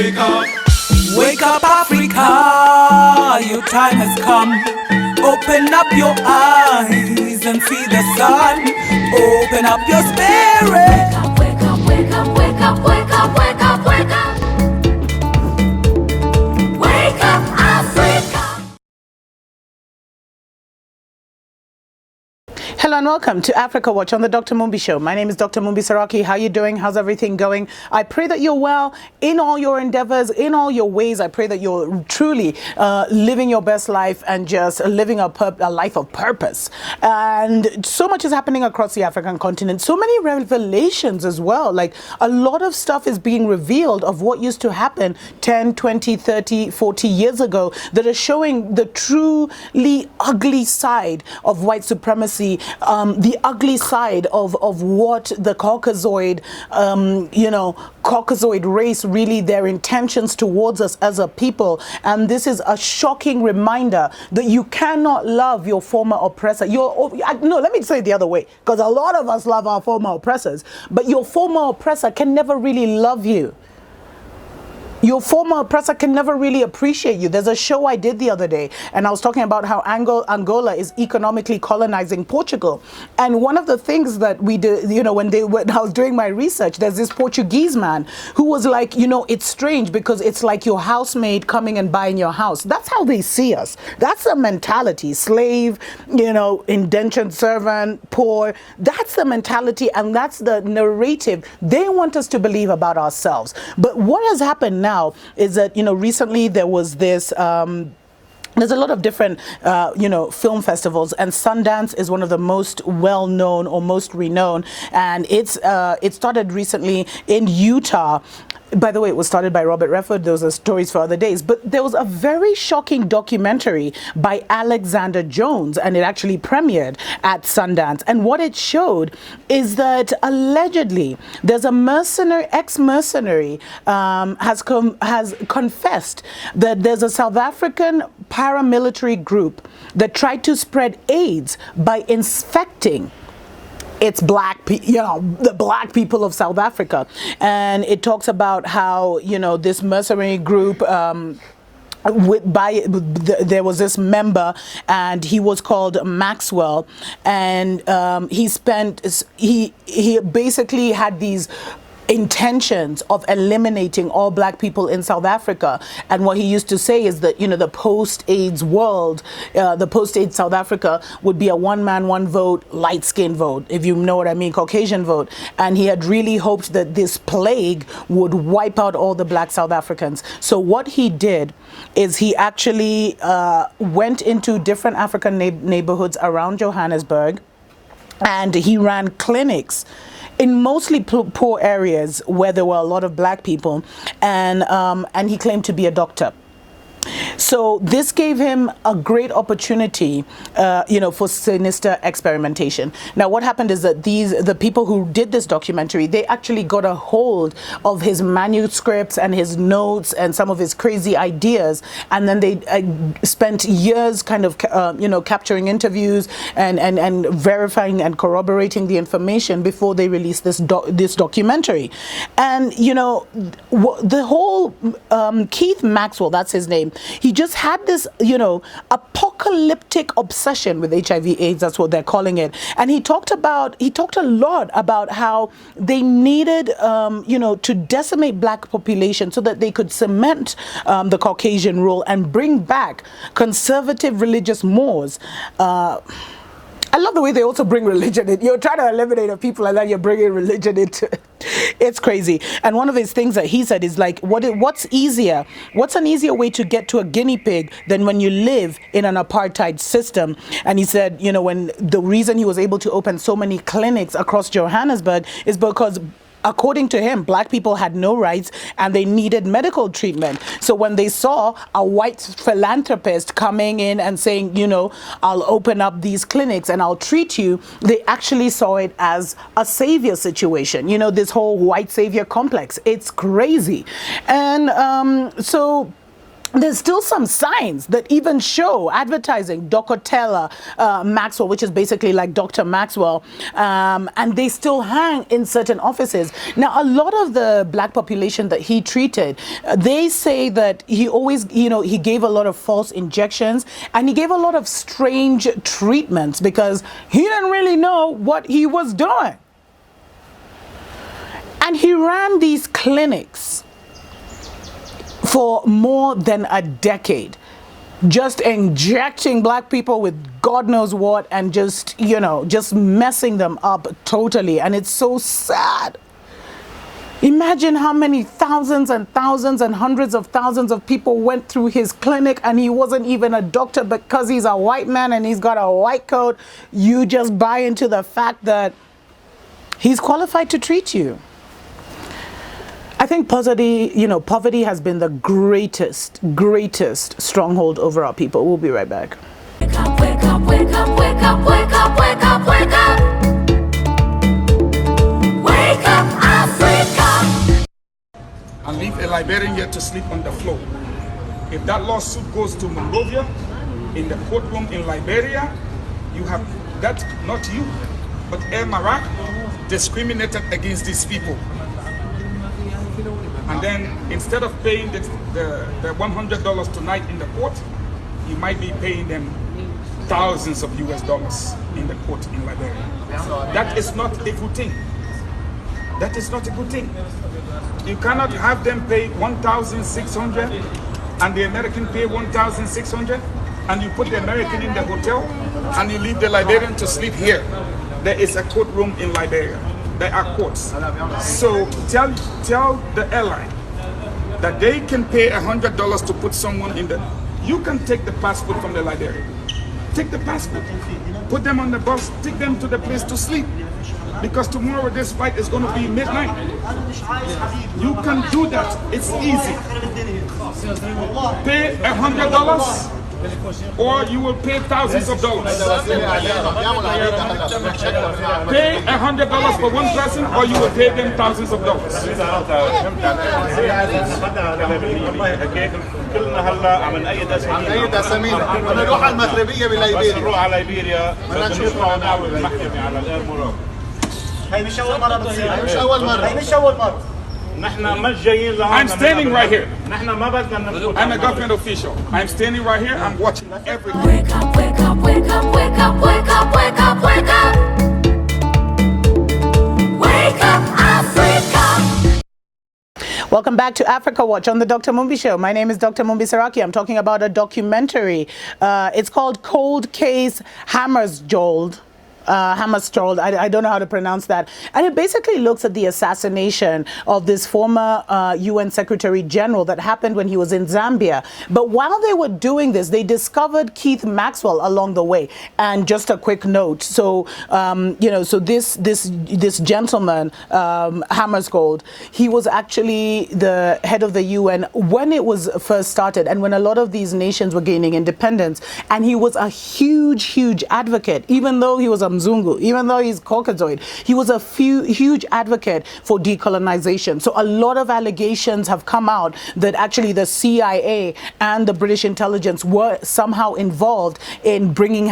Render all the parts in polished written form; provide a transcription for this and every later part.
Wake up, Africa, your time has come. Open up your eyes and see the sun. Open up your spirit. Wake up, wake up, wake up, wake up, wake up, wake up. Wake up, Africa. Hello and welcome to Africa Watch on the Dr. Mumbi Show. My name is Dr. Mumbi Saraki. How are you doing? How's everything going? I pray that you're well in all your endeavors, in all your ways. I pray that you're truly living your best life and just living a life of purpose. And so much is happening across the African continent. So many revelations as well. Like a lot of stuff is being revealed of what used to happen 10, 20, 30, 40 years ago that are showing the truly ugly side of white supremacy. The ugly side of what the Caucasoid, Caucasoid race, really their intentions towards us as a people. And this is a shocking reminder that you cannot love your former oppressor. No, let me say it the other way, because a lot of us love our former oppressors, but your former oppressor can never really love you. Your former oppressor can never really appreciate you. There's a show I did the other day, and I was talking about how Angola is economically colonizing Portugal. And one of the things that we did, when I was doing my research, there's this Portuguese man who was like, it's strange because it's like your housemaid coming and buying your house. That's how they see us. That's the mentality. Slave, indentured servant, poor. That's the mentality, and that's the narrative they want us to believe about ourselves. But what has happened now is that, recently there was this, there's a lot of different, film festivals, and Sundance is one of the most well-known or most renowned, and it started recently in Utah. By the way, it was started by Robert Redford. Those are stories for other days. But there was a very shocking documentary by Alexander Jones, and it actually premiered at Sundance. And what it showed is that allegedly there's a ex-mercenary has confessed that there's a South African paramilitary group that tried to spread AIDS by infecting the black people of South Africa. And it talks about how, this mercenary group, there was this member, and he was called Maxwell, and he basically had these intentions of eliminating all black people in South Africa. And what he used to say is that, the post-AIDS world, the post-AIDS South Africa would be a one-man, one-vote, light-skinned vote, if you know what I mean, Caucasian vote. And he had really hoped that this plague would wipe out all the black South Africans. So what he did is he actually went into different African neighborhoods around Johannesburg, and he ran clinics in mostly poor areas where there were a lot of black people, and he claimed to be a doctor. So this gave him a great opportunity, for sinister experimentation. Now, what happened is that the people who did this documentary, they actually got a hold of his manuscripts and his notes and some of his crazy ideas, and then they spent years kind of, capturing interviews and verifying and corroborating the information before they released this documentary. And the whole Keith Maxwell, that's his name. He just had this, apocalyptic obsession with HIV/AIDS. That's what they're calling it. And he talked a lot about how they needed, to decimate black population so that they could cement the Caucasian rule and bring back conservative religious mores. I love the way they also bring religion in. You're trying to eliminate a people, and then you're bringing religion into it. It's crazy. And one of his things that he said is like, what's an easier way to get to a guinea pig than when you live in an apartheid system? And he said, when the reason he was able to open so many clinics across Johannesburg is because, according to him, black people had no rights and they needed medical treatment. So when they saw a white philanthropist coming in and saying, I'll open up these clinics and I'll treat you, they actually saw it as a savior situation. This whole white savior complex. It's crazy. And so there's still some signs that even show advertising Docotella Maxwell, which is basically like Dr. Maxwell, and they still hang in certain offices. Now, a lot of the black population that he treated, they say that he always, he gave a lot of false injections and he gave a lot of strange treatments because he didn't really know what he was doing. And he ran these clinics for more than a decade, just injecting black people with God knows what and just messing them up totally. And it's so sad. Imagine how many thousands and thousands and hundreds of thousands of people went through his clinic and he wasn't even a doctor, because he's a white man and he's got a white coat. You just buy into the fact that he's qualified to treat you. I think poverty has been the greatest stronghold over our people. We'll be right back. Wake up, wake up, wake up, wake up, wake up, wake up, wake up. Wake up, Africa. And leave a Liberian here to sleep on the floor. If that lawsuit goes to Monrovia, in the courtroom in Liberia, you have that, not you, but Air Marak discriminated against these people. And then instead of paying the $100 tonight in the court, you might be paying them thousands of US dollars in the court in Liberia. That is not a good thing. That is not a good thing. You cannot have them pay $1,600 and the American pay $1,600, and you put the American in the hotel and you leave the Liberian to sleep here. There is a courtroom in Liberia. There are courts. So tell the airline that they can pay $100 to put someone in the. You can take the passport from the Liberian. Take the passport, put them on the bus, take them to the place to sleep. Because tomorrow this flight is going to be midnight. You can do that. It's easy. Pay $100. Or you will pay thousands of dollars. Pay $100 for one person, or you will pay them thousands of dollars. كلنا هلا عم نأيد اسامينا بدنا نروح على المغربيه بليبيريا نروح على ليبيريا بدنا نطلع نعمل المحكمه على الاير موراك. هي مش اول مره بتصير. هي مش اول مره. نحن مش جايين لهون. I'm standing right here. نحن ما بدنا نفوت. I'm a government official. I'm standing right here. I'm watching everything. Wake up, wake up, wake up, wake up, wake up, wake up, wake up. Wake up, Africa. Welcome back to Africa Watch on the Dr. Mumbi Show. My name is Dr. Mumbi Saraki. I'm talking about a documentary. It's called Cold Case Hammarskjöld. I don't know how to pronounce that. And it basically looks at the assassination of this former UN Secretary General that happened when he was in Zambia. But while they were doing this, they discovered Keith Maxwell along the way. And just a quick note. So, so this gentleman, Hammarskjöld, he was actually the head of the UN when it was first started and when a lot of these nations were gaining independence. And he was a huge advocate, even though he was a Mzungu, even though he's Caucasoid, he was a huge advocate for decolonization. So a lot of allegations have come out that actually the CIA and the British intelligence were somehow involved in bringing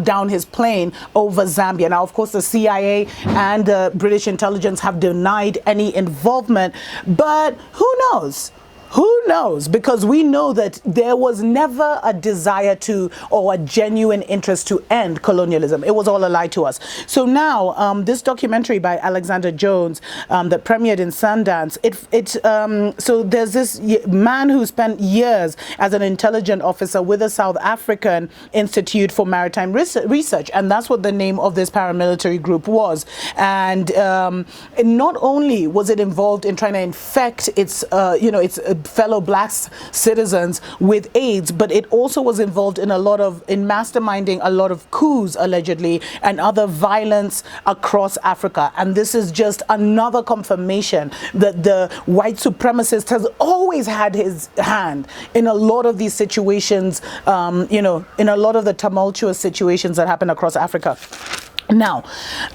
down his plane over Zambia. Now, of course, the CIA and the British intelligence have denied any involvement, but who knows? Who knows? Because we know that there was never a desire to or a genuine interest to end colonialism. It was all a lie to us. So now this documentary by Alexander Jones that premiered in Sundance, so there's this man who spent years as an intelligence officer with the South African Institute for Maritime Research, and that's what the name of this paramilitary group was. And not only was it involved in trying to infect its fellow black citizens with AIDS, but it also was involved in masterminding a lot of coups allegedly and other violence across Africa. And this is just another confirmation that the white supremacist has always had his hand in a lot of these situations, in a lot of the tumultuous situations that happen across Africa. Now,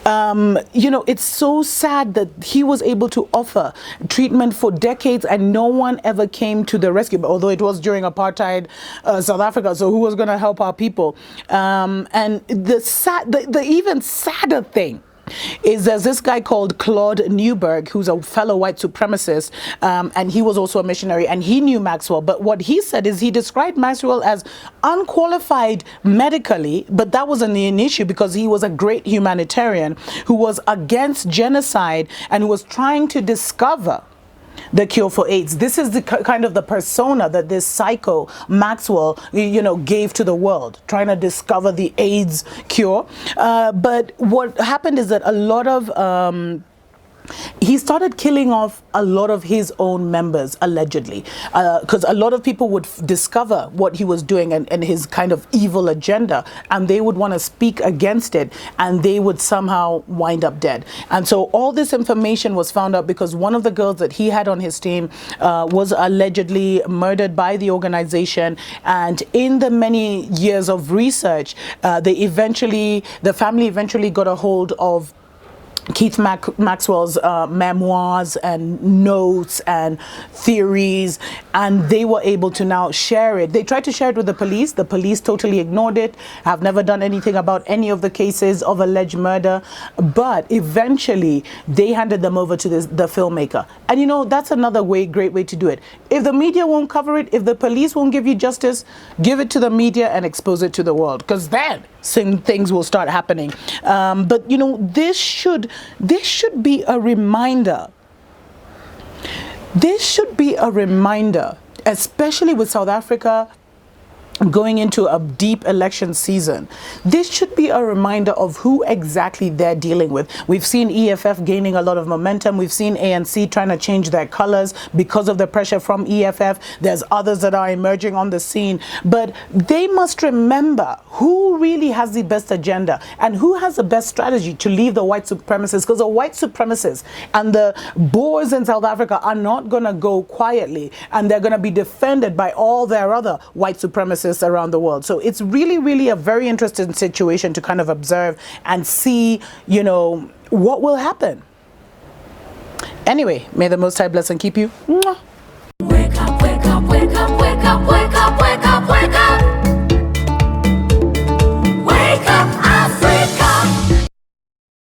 it's so sad that he was able to offer treatment for decades and no one ever came to the rescue, although it was during apartheid South Africa, so who was going to help our people? And the even sadder thing is there's this guy called Claude Newberg, who's a fellow white supremacist, and he was also a missionary, and he knew Maxwell. But what he said is he described Maxwell as unqualified medically, but that wasn't an issue because he was a great humanitarian who was against genocide and who was trying to discover the cure for AIDS. This is the kind of the persona that this psycho Maxwell, gave to the world, trying to discover the AIDS cure. But what happened is that a lot of he started killing off a lot of his own members, allegedly, because a lot of people would discover what he was doing and his kind of evil agenda, and they would want to speak against it, and they would somehow wind up dead. And so all this information was found out because one of the girls that he had on his team was allegedly murdered by the organization. And in the many years of research, the family eventually got a hold of Keith Maxwell's memoirs and notes and theories, and they were able to now share it. They tried to share it with the police. The police totally ignored it, have never done anything about any of the cases of alleged murder, but eventually they handed them over to the filmmaker. And that's another great way to do it. If the media won't cover it, if the police won't give you justice, give it to the media and expose it to the world, because then some things will start happening. But this should be a reminder. This should be a reminder, especially with South Africa going into a deep election season. This should be a reminder of who exactly they're dealing with. We've seen EFF gaining a lot of momentum. We've seen ANC trying to change their colors because of the pressure from EFF. There's others that are emerging on the scene. But they must remember who really has the best agenda and who has the best strategy to leave the white supremacists, because the white supremacists and the Boers in South Africa are not going to go quietly, and they're going to be defended by all their other white supremacists around the world. So it's really, really a very interesting situation to kind of observe and see, what will happen. Anyway, may the Most High bless and keep you. Mwah. Wake up, wake up, wake up, wake up, wake up, wake up.